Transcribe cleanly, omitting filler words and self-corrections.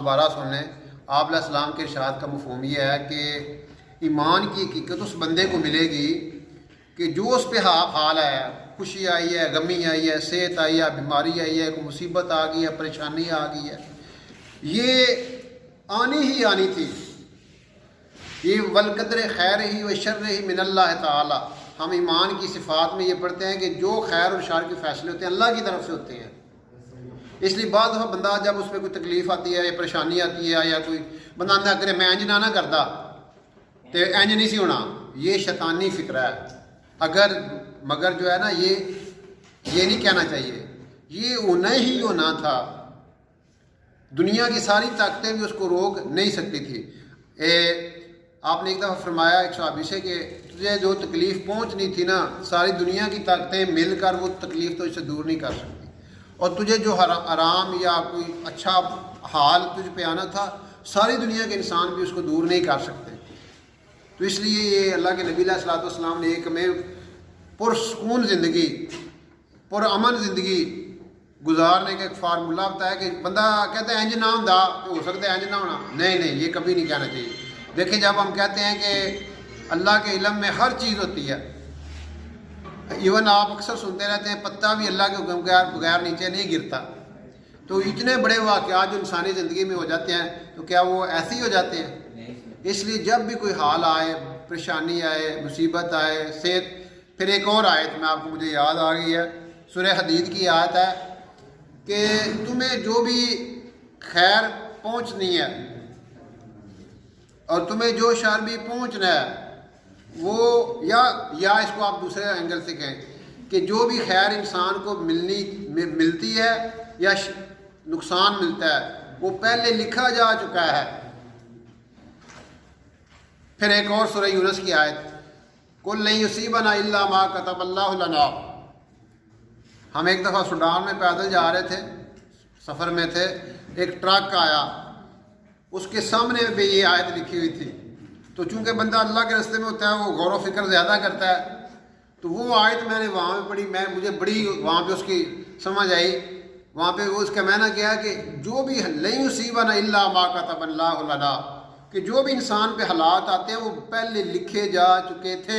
دوبارہ سن لیں۔ آپ علیہ السلام کے ارشاد کا مفہوم یہ ہے کہ ایمان کی حقیقت اس بندے کو ملے گی کہ جو اس پہ حال ہے، خوشی آئی ہے، غمی آئی ہے، صحت آئی ہے، بیماری آئی ہے، کوئی مصیبت آ گئی ہے، پریشانی آ گئی ہے، یہ آنی ہی آنی تھی۔ یہ والقدر خیر ہی و شر ہی من اللہ تعالی۔ ہم ایمان کی صفات میں یہ پڑھتے ہیں کہ جو خیر اور شر کے فیصلے ہوتے ہیں اللہ کی طرف سے ہوتے ہیں۔ اس لیے بعض دفعہ بندہ جب اس پہ کوئی تکلیف آتی ہے یا پریشانی آتی ہے یا کوئی بندہ نہ کرے میں انج نہ کرتا تو انج نہیں سی ہونا، یہ شیطانی فکر ہے۔ مگر جو ہے نا یہ نہیں کہنا چاہیے، یہ ہونا ہی ہونا تھا۔ دنیا کی ساری طاقتیں بھی اس کو روک نہیں سکتی تھی۔ آپ نے ایک دفعہ فرمایا ایک صحابی سے کہ تجھے جو تکلیف پہنچنی تھی نا، ساری دنیا کی طاقتیں مل کر وہ تکلیف تو اس سے دور نہیں کر سکتی، اور تجھے جو آرام یا کوئی اچھا حال تجھ پہ آنا تھا ساری دنیا کے انسان بھی اس کو دور نہیں کر سکتے۔ تو اس لیے یہ اللہ کے نبی علیہ الصلوۃ والسلام نے ایک ہمیں پرسکون زندگی، پرامن زندگی گزارنے کا ایک فارمولہ بتایا کہ بندہ کہتا ہے انج نہ ہوندا تو ہو سکتا ہے انج نہ ہونا، نہیں یہ کبھی نہیں کہنا چاہیے۔ دیکھیں جب ہم کہتے ہیں کہ اللہ کے علم میں ہر چیز ہوتی ہے، ایون آپ اکثر سنتے رہتے ہیں پتہ بھی اللہ کے حکم کے بغیر نیچے نہیں گرتا، تو اتنے بڑے واقعات جو انسانی زندگی میں ہو جاتے ہیں تو کیا وہ ایسے ہی ہو جاتے ہیں؟ اس لیے جب بھی کوئی حال آئے، پریشانی آئے، مصیبت آئے، صحت، پھر ایک اور آیت میں آپ کو مجھے یاد آ گئی ہے، سورہ حدید کی آیت ہے کہ تمہیں جو بھی خیر پہنچنی ہے اور تمہیں جو شر بھی پہنچنا ہے وہ یا اس کو آپ دوسرے اینگل سے کہیں کہ جو بھی خیر انسان کو ملتی ہے یا نقصان ملتا ہے وہ پہلے لکھا جا چکا ہے۔ پھر ایک اور سورہ یونس کی آیت قُلْ لَن يُصِيبَنَا إِلَّا مَا كَتَبَ اللَّهُ لَنَا۔ ہم ایک دفعہ سوڈان میں پیدل جا رہے تھے، سفر میں تھے، ایک ٹرک آیا، اس کے سامنے بھی یہ آیت لکھی ہوئی تھی، تو چونکہ بندہ اللہ کے راستے میں ہوتا ہے وہ غور و فکر زیادہ کرتا ہے، تو وہ آیت میں نے وہاں پہ پڑھی، مجھے بڑی وہاں پہ اس کی سمجھ آئی۔ وہاں پہ اس کا معنی کیا کہ جو بھی لَن يُصِيبَنَا إِلَّا مَا كَتَبَ اللَّهُ لَنَا، کہ جو بھی انسان پہ حالات آتے ہیں وہ پہلے لکھے جا چکے تھے۔